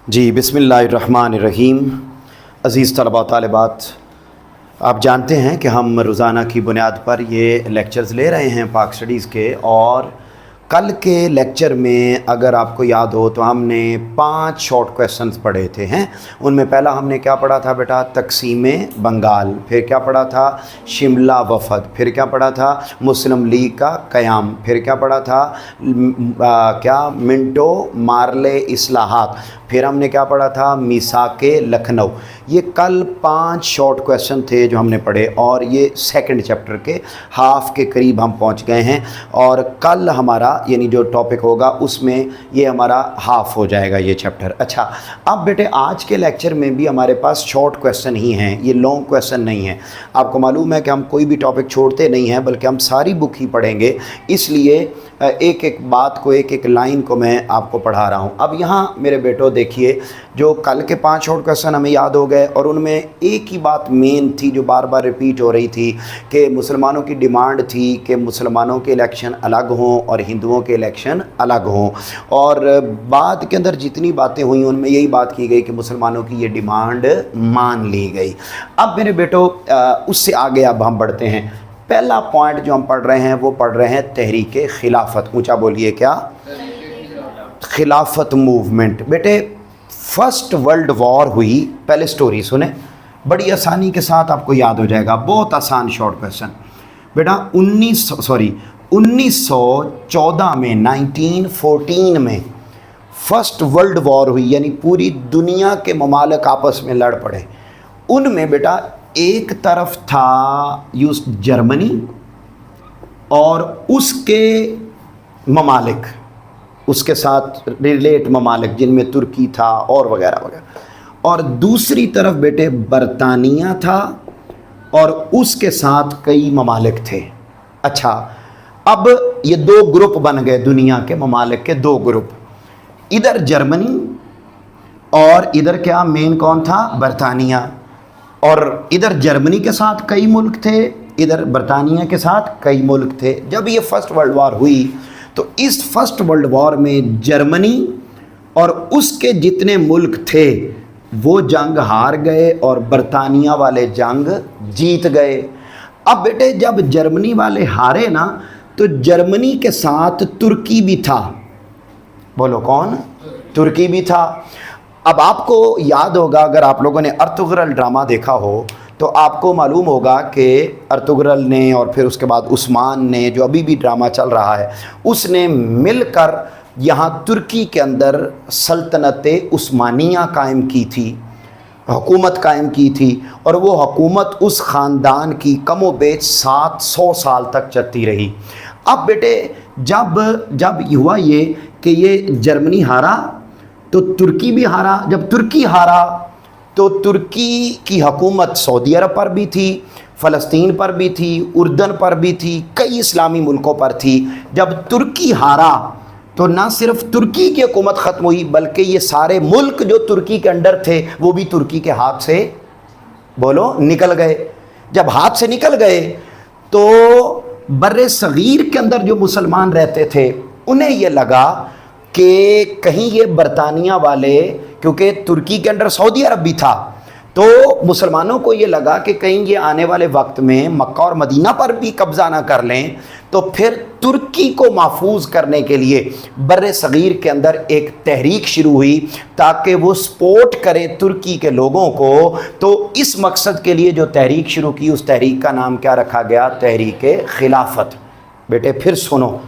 جی बिस्मिल्लाहिर्रहमानिर्रहीम। अज़ीज़ तलबा तालिबात, आप जानते हैं कि हम रोज़ाना की बुनियाद पर ये लेक्चर्स ले रहे हैं पाक स्टडीज़ के। और कल के लेक्चर में अगर आपको याद हो तो हमने 5 शॉर्ट क्वेश्चंस पढ़े थे हैं। उनमें पहला हमने क्या पढ़ा था बेटा? तकसीम बंगाल। फिर क्या पढ़ा था? शिमला वफ़द। फिर क्या पढ़ा था? मुस्लिम लीग का क़याम। फिर क्या पढ़ा था? मिंटो मार्ले इस्लाहात। फिर हमने क्या पढ़ा था? मीसाके लखनऊ। ये कल 5 शॉर्ट क्वेश्चन थे जो हमने पढ़े, और ये सेकंड चैप्टर के हाफ के करीब हम पहुंच गए हैं। और कल हमारा यानी जो टॉपिक होगा उसमें ये हमारा हाफ हो जाएगा ये चैप्टर। अच्छा, अब बेटे आज के लेक्चर में भी हमारे पास शॉर्ट क्वेश्चन ही हैं, ये लॉन्ग क्वेश्चन नहीं है। आपको मालूम है कि हम कोई भी टॉपिक छोड़ते नहीं हैं, बल्कि हम सारी बुक ही पढ़ेंगे। इसलिए एक एक बात को, एक एक लाइन को मैं आपको पढ़ा रहा हूँ। अब यहाँ मेरे बेटो देखिए, जो कल के 5 शॉर्ट क्वेश्चन हमें याद हो गए, और उनमें एक ही बात मेन थी जो बार बार रिपीट हो रही थी कि मुसलमानों की डिमांड थी कि मुसलमानों के इलेक्शन अलग हों और हिंदुओं के इलेक्शन अलग हों। और बाद के अंदर जितनी बातें हुई उनमें यही बात की गई कि मुसलमानों की ये डिमांड मान ली गई। अब मेरे बेटो उससे आगे अब हम बढ़ते हैं। पहला पॉइंट जो हम पढ़ रहे हैं वो पढ़ रहे हैं तहरीक खिलाफत। ऊंचा बोलिए, क्या? खिलाफत मूवमेंट। बेटे फर्स्ट वर्ल्ड वॉर हुई, पहले स्टोरी सुने, बड़ी आसानी के साथ आपको याद हो जाएगा। बहुत आसान शॉर्ट क्वेश्चन बेटा। 1914 में 1914 में फर्स्ट वर्ल्ड वॉर हुई, यानी पूरी दुनिया के ममालिक आपस में लड़ पड़े। उनमें बेटा एक तरफ था जर्मनी और उसके ममालिक, उसके साथ रिलेट ममालिक जिनमें तुर्की था और वगैरह वगैरह, और दूसरी तरफ बेटे बरतानिया था और उसके साथ कई ममालिक थे। अच्छा, अब ये 2 ग्रुप बन गए, दुनिया के ममालिक के 2 ग्रुप। इधर जर्मनी और इधर क्या मेन कौन था? बरतानिया। और इधर जर्मनी के साथ कई मुल्क थे, इधर बरतानिया के साथ कई मुल्क थे। जब ये फर्स्ट वर्ल्ड वॉर हुई तो इस फर्स्ट वर्ल्ड वॉर में जर्मनी और उसके जितने मुल्क थे वो जंग हार गए और बरतानिया वाले जंग जीत गए। अब बेटे जब जर्मनी वाले हारे ना, तो जर्मनी के साथ तुर्की भी था। बोलो कौन? तुर्की भी था। अब आपको याद होगा, अगर आप लोगों ने अर्तुगरल ड्रामा देखा हो तो आपको मालूम होगा कि अर्तुगरल ने और फिर उसके बाद उस्मान ने, जो अभी भी ड्रामा चल रहा है, उसने मिलकर यहाँ तुर्की के अंदर सल्तनत उस्मानिया कायम की थी, हुकूमत कायम की थी। और वो हुकूमत उस ख़ानदान की कमो बेच 700 साल तक चलती रही। अब बेटे जब हुआ ये कि ये जर्मनी हारा तो तुर्की भी हारा। जब तुर्की हारा तो तुर्की की हुकूमत सऊदी अरब पर भी थी, फ़लस्तीन पर भी थी, उर्दन पर भी थी, कई इस्लामी मुल्कों पर थी। जब तुर्की हारा तो ना सिर्फ तुर्की की हुकूमत ख़त्म हुई, बल्कि ये सारे मुल्क जो तुर्की के अंडर थे वो भी तुर्की के हाथ से, बोलो, निकल गए। जब हाथ से निकल गए तो बर्रे सगीर के अंदर जो मुसलमान रहते थे उन्हें ये लगा कि कहीं ये बरतानिया वाले, क्योंकि तुर्की के अंडर सऊदी अरब भी था, तो मुसलमानों को ये लगा कि कहीं ये आने वाले वक्त में मक्का और मदीना पर भी कब्ज़ा ना कर लें। तो फिर तुर्की को महफूज करने के लिए बर्रे सगीर के अंदर एक तहरीक शुरू हुई ताकि वो सपोर्ट करे तुर्की के लोगों को। तो इस मकसद के लिए जो तहरीक शुरू की, उस तहरीक का नाम क्या रखा गया? तहरीक खिलाफत। बेटे फिर सुनो,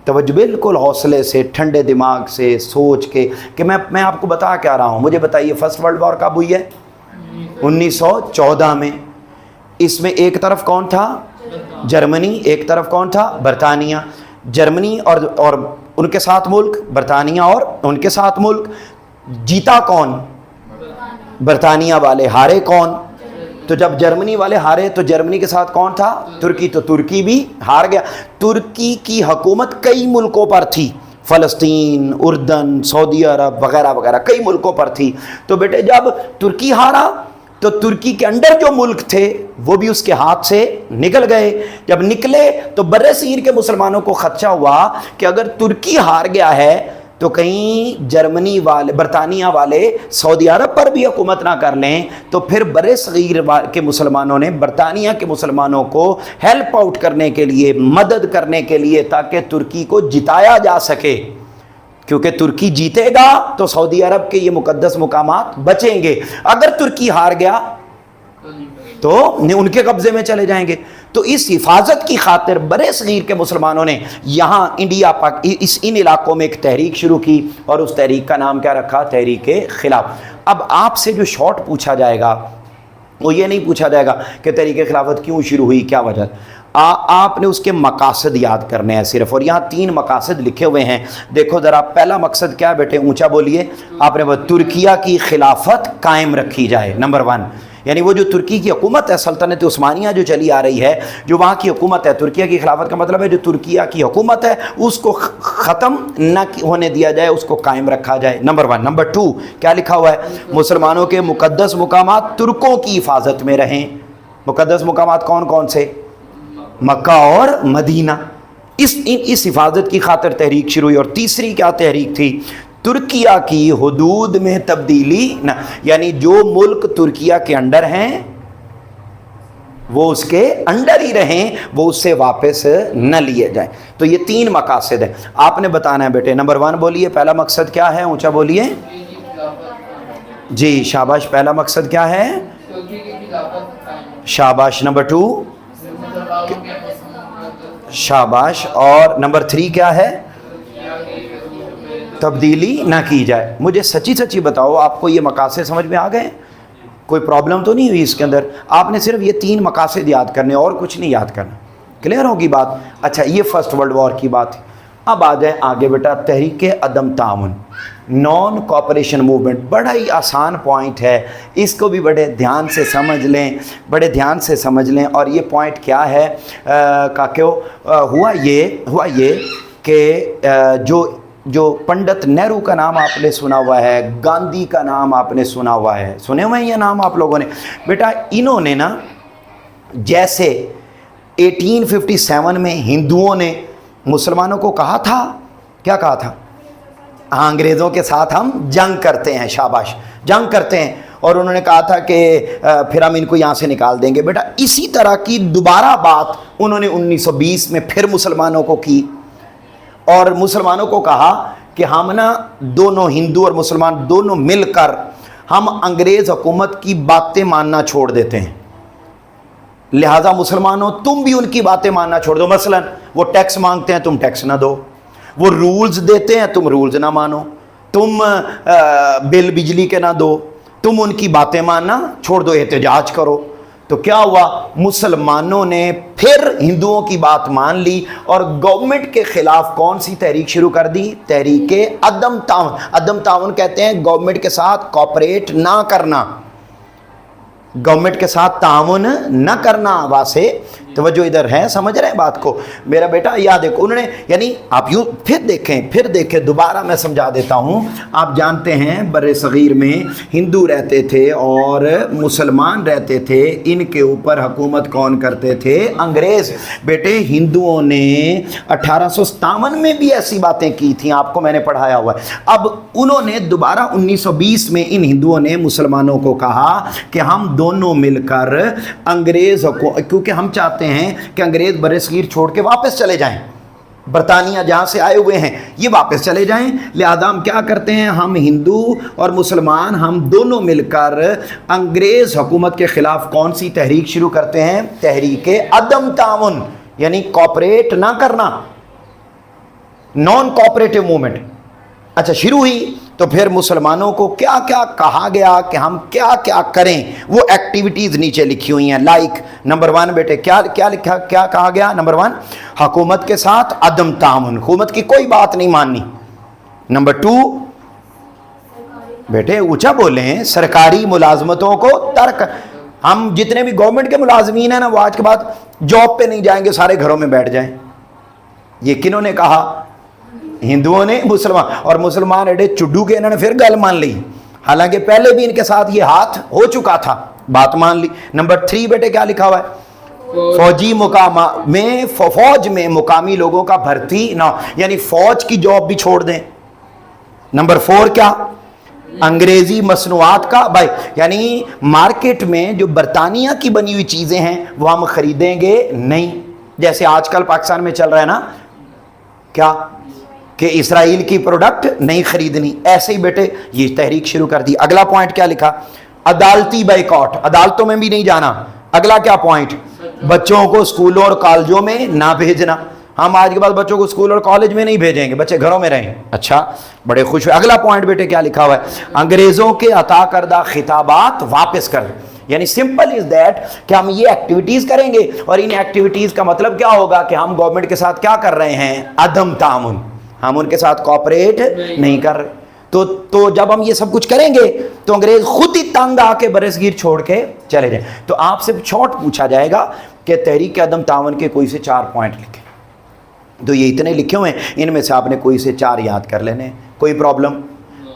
तवज्जो, बिल्कुल हौसले से, ठंडे दिमाग से सोच के कि मैं आपको बता क्या रहा हूँ। मुझे बताइए, फर्स्ट वर्ल्ड वॉर कब हुई है? 1914 में। इसमें एक तरफ कौन था? जर्मनी। एक तरफ कौन था? बरतानिया। जर्मनी और उनके साथ मुल्क, बरतानिया और उनके साथ मुल्क। जीता कौन? बरतानिया वाले। हारे कौन? तो जब जर्मनी वाले हारे तो जर्मनी के साथ कौन था? तुर्की। तो तुर्की भी हार गया। तुर्की की हुकूमत कई मुल्कों पर थी, फ़लस्तीन, उर्दन, सऊदी अरब वगैरह वगैरह कई मुल्कों पर थी। तो बेटे जब तुर्की हारा तो तुर्की के अंडर जो मुल्क थे वो भी उसके हाथ से निकल गए। जब निकले तो बर्रे सगीर के मुसलमानों को खदशा हुआ कि अगर तुर्की हार गया है तो कहीं जर्मनी वाले, बरतानिया वाले सऊदी अरब पर भी हुकूमत ना कर लें, तो फिर बड़े सगीर के मुसलमानों ने बरतानिया के मुसलमानों को हेल्प आउट करने के लिए, मदद करने के लिए, ताकि तुर्की को जिताया जा सके, क्योंकि तुर्की जीतेगा तो सऊदी अरब के ये मुकद्दस मुकामात बचेंगे, अगर तुर्की हार गया तो उनके कब्जे में चले जाएंगे। तो इस हिफाजत की खातिर बड़े सगीर के मुसलमानों ने यहाँ इंडिया पाक इन इलाकों में एक तहरीक शुरू की, और उस तहरीक का नाम क्या रखा? तहरीक खिलाफ। अब आपसे जो शॉर्ट पूछा जाएगा वो ये नहीं पूछा जाएगा कि तहरीक खिलाफत क्यों शुरू हुई, क्या वजह, आपने उसके मकासद याद करने हैं सिर्फ, और यहाँ 3 मकासद लिखे हुए हैं। देखो ज़रा, पहला मकसद क्या है बेटे, ऊंचा बोलिए। आपने वो तुर्किया की खिलाफत कायम रखी जाए, नंबर 1, यानी वो जो तुर्की की हुकूमत है, सल्तनत उस्मानिया जो चली आ रही है, जो वहाँ की हुकूमत है, तुर्किया की खिलाफत का मतलब है जो तुर्किया की हुकूमत है उसको ख़त्म न होने दिया जाए, उसको कायम रखा जाए, नंबर 1। नंबर 2 क्या लिखा हुआ है? मुसलमानों के मुकद्दस मुकामात तुर्कों की हिफाजत में रहें। मुकद्दस मुकामात कौन कौन से? मक्का और मदीना। इस हिफाजत की खातिर तहरीक शुरू हुई। और तीसरी क्या तहरीक थी? तुर्किया की हुदूद में तब्दीली न, यानी जो मुल्क तुर्किया के अंडर हैं वो उसके अंडर ही रहें, वो उससे वापस न लिए जाएं। तो ये 3 मकासद है, आपने बताना है बेटे। नंबर 1 बोलिए, पहला मकसद क्या है? ऊंचा बोलिए जी, शाबाश। पहला मकसद क्या है? शाबाश। नंबर 2 शाबाश। और नंबर 3 क्या है? तब्दीली ना की जाए। मुझे सच्ची सच्ची बताओ, आपको ये मकासद समझ में आ गए? कोई प्रॉब्लम तो नहीं हुई इसके अंदर? आपने सिर्फ ये 3 मकासद याद करने, और कुछ नहीं याद करना। क्लियर होगी बात? अच्छा, ये फर्स्ट वर्ल्ड वॉर की बात है। अब आ जाए आगे बेटा, तहरीक अदम ताउन, नॉन कोऑपरेशन मूवमेंट। बड़ा ही आसान पॉइंट है, इसको भी बड़े ध्यान से समझ लें, बड़े ध्यान से समझ लें। और ये पॉइंट क्या है काक्यो, हुआ ये कि जो पंडित नेहरू का नाम आपने सुना हुआ है, गांधी का नाम आपने सुना हुआ है, सुने हुए हैं ये नाम आप लोगों ने? बेटा इन्होंने ना, जैसे 1857 में हिंदुओं ने मुसलमानों को कहा था, क्या कहा था? अंग्रेज़ों के साथ हम जंग करते हैं, शाबाश, जंग करते हैं। और उन्होंने कहा था कि फिर हम इनको यहाँ से निकाल देंगे। बेटा इसी तरह की दोबारा बात उन्होंने 1920 में फिर मुसलमानों को की, और मुसलमानों को कहा कि हम ना दोनों, हिंदू और मुसलमान दोनों मिलकर हम अंग्रेज़ हुकूमत की बातें मानना छोड़ देते हैं, लिहाजा मुसलमानों तुम भी उनकी बातें मानना छोड़ दो। मसलन वो टैक्स मांगते हैं, तुम टैक्स ना दो, वो रूल्स देते हैं, तुम रूल्स ना मानो, तुम बिल बिजली के ना दो, तुम उनकी बातें मानना छोड़ दो, एहतजाज करो। तो क्या हुआ? मुसलमानों ने फिर हिंदुओं की बात मान ली और गवर्नमेंट के खिलाफ कौन सी तहरीक शुरू कर दी? तहरीक अदम ताउन। अदम ताउन कहते हैं गवर्नमेंट के साथ कॉपरेट ना करना, गवर्नमेंट के साथ ताउन न करना। वासे तवज्जो इधर है, समझ रहे हैं बात को मेरा बेटा? याद देखो उन्होंने, यानी आप यूँ फिर देखें, दोबारा मैं समझा देता हूँ। आप जानते हैं बड़े सगीर में हिंदू रहते थे और मुसलमान रहते थे, इनके ऊपर हुकूमत कौन करते थे? अंग्रेज़। बेटे हिंदुओं ने 1857 में भी ऐसी बातें की थी, आपको मैंने पढ़ाया हुआ है। अब उन्होंने दोबारा 1920 में इन हिंदुओं ने मुसलमानों को कहा कि हम दोनों मिलकर अंग्रेज़ को, क्योंकि हम चाहते हैं कि अंग्रेज बरसगीर छोड़ के वापस चले जाएं, बरतानिया जहां से आए हुए हैं ये वापस चले जाएं, लिहाजा हम क्या करते हैं? हम हिंदू और मुसलमान हम दोनों मिलकर अंग्रेज हुकूमत के खिलाफ कौन सी तहरीक शुरू करते हैं? तहरीक अदम ताउन, यानी कॉपरेट ना करना, नॉन कॉपरेटिव मूवमेंट। अच्छा, शुरू हुई तो फिर मुसलमानों को क्या क्या कहा गया कि हम क्या क्या करें, वो एक्टिविटीज़ नीचे लिखी हुई हैं। लाइक नंबर 1 बेटे क्या लिखा, क्या कहा गया? नंबर 1, हुकूमत के साथ अदम ताउन, हुकूमत की कोई बात नहीं माननी। नंबर 2 बेटे ऊंचा बोलें, सरकारी मुलाजमतों को तर्क। हम जितने भी गवर्नमेंट के मुलाजमीन हैं ना, वो आज के बाद जॉब पे नहीं जाएंगे, सारे घरों में बैठ जाएं। ये किन्होंने कहा? हिंदुओं ने, मुसलमान। और मुसलमान एडे चुड्डू के इन्होंने फिर गल मान ली, हालांकि पहले भी इनके साथ ये हाथ हो चुका था, बात मान ली। नंबर 3 बेटे क्या लिखा हुआ है? फौजी मुकामा में, फौज में मुकामी लोगों का भर्ती ना, यानी फौज की जॉब भी छोड़ दें, नंबर 4 क्या, अंग्रेजी मसनूआत का भाई, यानी मार्केट में जो बरतानिया की बनी हुई चीजें हैं वो हम खरीदेंगे नहीं। जैसे आजकल पाकिस्तान में चल रहा है ना क्या, कि इसराइल की प्रोडक्ट नहीं खरीदनी, ऐसे ही बेटे ये तहरीक शुरू कर दी। अगला पॉइंट क्या लिखा, अदालती बाइकॉट, अदालतों में भी नहीं जाना। अगला क्या पॉइंट, बच्चों को स्कूलों और कॉलेजों में ना भेजना। हम आज के बाद बच्चों को स्कूल और कॉलेज में नहीं भेजेंगे, बच्चे घरों में रहें। अच्छा, बड़े खुश हुए। अगला पॉइंट बेटे क्या लिखा हुआ है, अंग्रेजों के अता करदा खिताबात वापस कर। यानी सिंपल इज दैट कि हम ये एक्टिविटीज करेंगे और इन एक्टिविटीज का मतलब क्या होगा कि हम गवर्नमेंट के साथ क्या कर रहे हैं, अदम तामुन, हम उनके साथ कोऑपरेट नहीं कर रहे। तो जब हम ये सब कुछ करेंगे तो अंग्रेज खुद ही तंग आके बरसगीर छोड़ के चले जाए। तो आपसे शॉर्ट पूछा जाएगा कि तहरीक अदम तावन के कोई से 4 पॉइंट लिखे, तो ये इतने लिखे हुए हैं, इनमें से आपने कोई से 4 याद कर लेने, कोई प्रॉब्लम।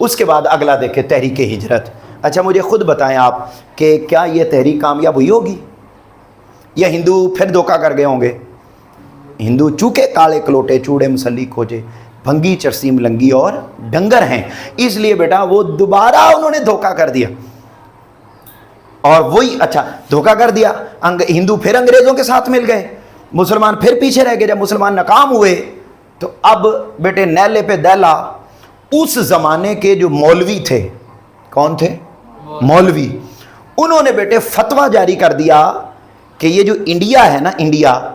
उसके बाद अगला देखें, तहरीक हिजरत। अच्छा मुझे खुद बताएं आप कि क्या ये तहरीक कामयाब हुई होगी या हिंदू फिर धोखा कर गए होंगे। हिंदू चूके काले कलोटे चूड़े मुसल्ली खोजे, भंगी चरसी मलंगी और डंगर हैं, इसलिए बेटा वो दोबारा उन्होंने धोखा कर दिया। और वही अच्छा धोखा कर दिया, हिंदू फिर अंग्रेजों के साथ मिल गए, मुसलमान फिर पीछे रह गए। जब मुसलमान नाकाम हुए तो अब बेटे नैले पे दैला उस जमाने के जो मौलवी थे, कौन थे, मौलवी, उन्होंने बेटे फतवा जारी कर दिया कि ये जो इंडिया है ना, इंडिया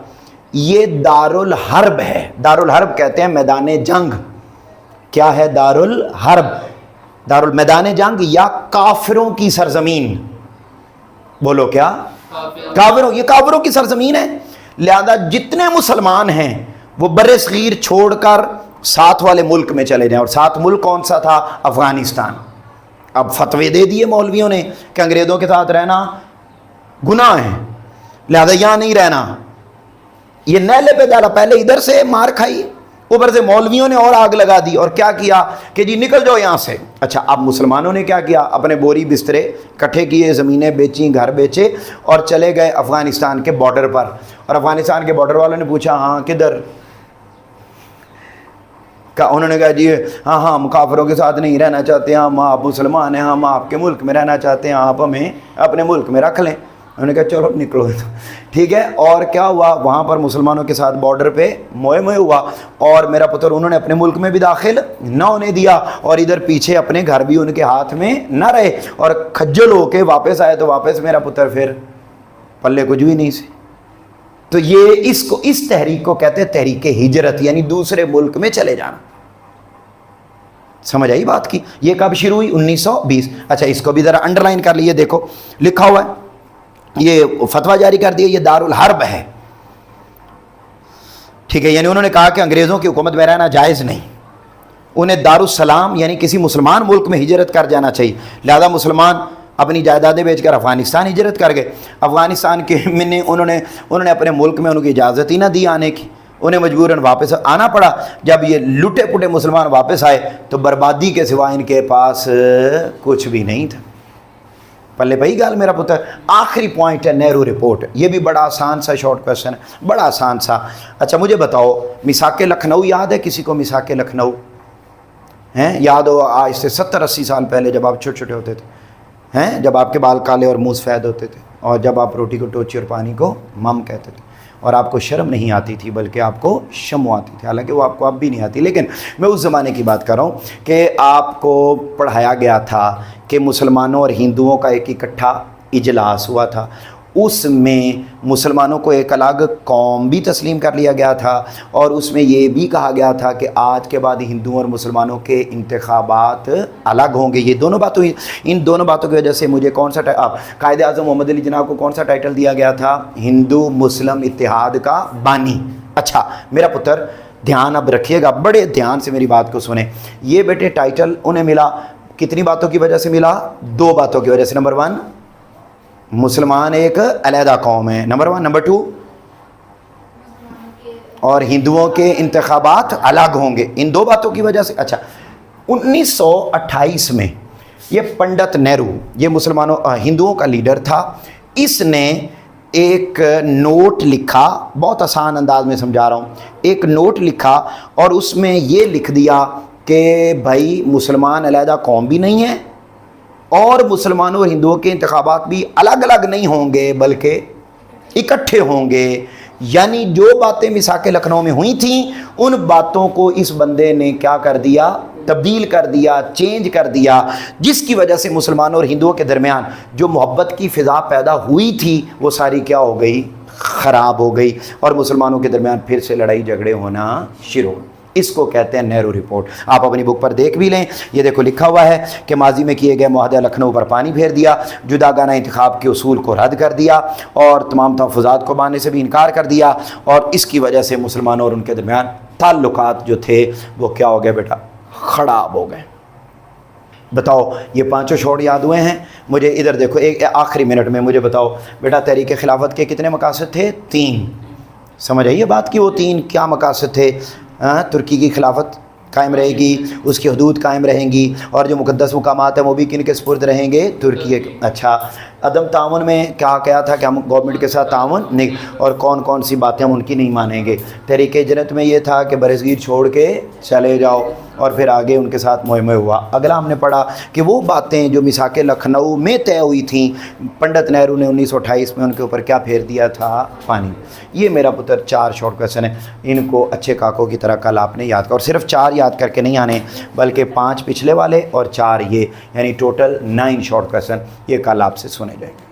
ये दारुल हर्ब है। दारुल हर्ब कहते हैं मैदान जंग। क्या है दारुल हर्ब, दारुल मैदान जंग या काफिरों की सरजमीन। बोलो क्या, काफिरों, ये काफिरों की सरजमीन है। लिहाजा जितने मुसलमान हैं वो बरसगीर छोड़कर साथ वाले मुल्क में चले जाएं। और साथ मुल्क कौन सा था, अफगानिस्तान। अब फतवे दे दिए मौलवियों ने कि अंग्रेजों के साथ रहना गुनाह है, लिहाजा यहां नहीं रहना। ये नैले पे डाला, पहले इधर से मार खाई, ऊपर से मौलवियों ने और आग लगा दी और क्या किया कि जी निकल जाओ यहाँ से। अच्छा, अब मुसलमानों ने क्या किया, अपने बोरी बिस्तरे इकट्ठे किए, ज़मीनें बेची, घर बेचे और चले गए अफ़गानिस्तान के बॉर्डर पर। और अफ़गानिस्तान के बॉर्डर वालों ने पूछा हाँ किधर का, उन्होंने कहा जी हाँ हाँ हम काफिरों के साथ नहीं रहना चाहते, हम आप मुसलमान हैं, हम आपके मुल्क में रहना चाहते हैं, आप हमें अपने मुल्क में रख लें। उन्होंने कहा चलो निकलो, ठीक है। और क्या हुआ, वहाँ पर मुसलमानों के साथ बॉर्डर पे मोए मोए हुआ और मेरा पुत्र उन्होंने अपने मुल्क में भी दाखिल न होने दिया और इधर पीछे अपने घर भी उनके हाथ में न रहे और खज्जल होके वापस आए। तो वापस मेरा पुत्र फिर पल्ले कुछ भी नहीं से। तो ये इसको, इस तहरीक को कहते हैं तहरीक हिजरत, यानी दूसरे मुल्क में चले जाना। समझ आई बात की। ये कब शुरू हुई, 1920। अच्छा इसको भी ज़रा अंडरलाइन कर लिए, देखो लिखा हुआ है, ये फतवा जारी कर दिया, ये दारुल हर्ब है, ठीक है। यानी उन्होंने कहा कि अंग्रेज़ों की हुकूमत में रहना जायज़ नहीं, उन्हें दारुस्सलाम यानी किसी मुसलमान मुल्क में हिजरत कर जाना चाहिए। लिहाजा मुसलमान अपनी जायदादें बेचकर अफ़गानिस्तान हिजरत कर गए। अफ़गानिस्तान के में उन्होंने अपने मुल्क में उनकी इजाज़त ही ना दी आने की, उन्हें मजबूरन वापस आना पड़ा। जब ये लुटे पुटे मुसलमान वापस आए तो बर्बादी के सिवा इनके पास कुछ भी नहीं था। पल्ले भाई गाल मेरा पुत्र। आखिरी पॉइंट है नेहरू रिपोर्ट, ये भी बड़ा आसान सा शॉर्ट क्वेश्चन है, बड़ा आसान सा। अच्छा मुझे बताओ, मिसाक लखनऊ याद है किसी को, मिसाक लखनऊ हैं, याद हो, आज से 70-80 साल पहले जब आप छोटे छोटे होते थे, हैं, जब आपके बाल काले और मुँह सफ़ेद होते थे और जब आप रोटी को टोची और पानी को मम कहते थे और आपको शर्म नहीं आती थी बल्कि आपको शर्म आती थी, हालांकि वो आपको अब भी नहीं आती। लेकिन मैं उस ज़माने की बात कर रहा हूँ कि आपको पढ़ाया गया था कि मुसलमानों और हिंदुओं का एक इकट्ठा इजलास हुआ था, उसमें मुसलमानों को एक अलग कौम भी तस्लीम कर लिया गया था और उसमें ये भी कहा गया था कि आज के बाद हिंदुओं और मुसलमानों के इंतखाबात अलग होंगे। ये दोनों बातों, इन दोनों बातों की वजह से मुझे कौन सा कायदे आज़म मोहम्मद अली जनाब को कौन सा टाइटल दिया गया था, हिंदू मुस्लिम इत्तेहाद का बानी। अच्छा मेरा पुत्र ध्यान अब रखिएगा, बड़े ध्यान से मेरी बात को सुने। ये बेटे टाइटल उन्हें मिला कितनी बातों की वजह से मिला, 2 बातों की वजह से। नंबर 1, मुसलमान एक अलहदा कौम है, नंबर 1। नंबर 2, और हिंदुओं के इंतखाबात अलग होंगे, इन 2 बातों की वजह से। अच्छा 1928 में ये पंडित नेहरू, ये मुसलमानों हिंदुओं का लीडर था, इसने एक नोट लिखा, बहुत आसान अंदाज में समझा रहा हूँ, एक नोट लिखा और उसमें ये लिख दिया کہ بھائی مسلمان علیحدہ قوم بھی نہیں ہے اور مسلمانوں اور ہندوؤں کے انتخابات بھی الگ الگ نہیں ہوں گے بلکہ اکٹھے ہوں گے. یعنی جو باتیں میثاق لکھنؤ میں ہوئی تھیں ان باتوں کو اس بندے نے کیا کر دیا؟ تبدیل کر دیا، چینج کر دیا، جس کی وجہ سے مسلمانوں اور ہندوؤں کے درمیان جو محبت کی فضا پیدا ہوئی تھی وہ ساری کیا ہو گئی؟ خراب ہو گئی، اور مسلمانوں کے درمیان پھر سے لڑائی جھگڑے ہونا شروع. اس کو کہتے ہیں نہرو رپورٹ. آپ اپنی بک پر دیکھ بھی لیں، یہ دیکھو لکھا ہوا ہے کہ ماضی میں کیے گئے معاہدہ لکھنؤ پر پانی پھیر دیا، جداگانہ انتخاب کے اصول کو رد کر دیا اور تمام تحفظات کو ماننے سے بھی انکار کر دیا، اور اس کی وجہ سے مسلمانوں اور ان کے درمیان تعلقات جو تھے وہ کیا ہو گئے بیٹا؟ خراب ہو گئے. بتاؤ یہ پانچوں شعور یاد ہوئے ہیں؟ مجھے ادھر دیکھو، ایک آخری منٹ میں مجھے بتاؤ بیٹا تحریک خلافت کے کتنے مقاصد تھے؟ 3. سمجھ آئیے بات کی وہ 3 کیا مقاصد تھے؟ ترکی کی خلافت قائم رہے گی، اس کی حدود قائم رہیں گی، اور جو مقدس مقامات ہیں وہ بھی کن کے سپرد رہیں گے؟ ترکی کے. اچھا، عدم تعاون میں کیا تھا کہ ہم گورنمنٹ کے ساتھ تعاون نہیں، اور کون کون سی باتیں ہم ان کی نہیں مانیں گے؟ تحریک جنت میں یہ تھا کہ برصغیر چھوڑ کے چلے جاؤ، اور پھر آگے ان کے ساتھ مہمہ ہوا. اگلا ہم نے پڑھا کہ وہ باتیں جو میثاق لکھنؤ میں طے ہوئی تھیں، پنڈت نہرو نے 1928 میں ان کے اوپر کیا پھیر دیا تھا؟ پانی. یہ میرا پتر 4 شارٹ کویسچن ہیں، ان کو اچھے کاکوں کی طرح کل آپ نے یاد کر، اور صرف 4 یاد کر کے نہیں آنے بلکہ 5 پچھلے والے اور 4 یہ، یعنی ٹوٹل 9 شارٹ کویسچن یہ کل آپ سے سنے جائیں گے.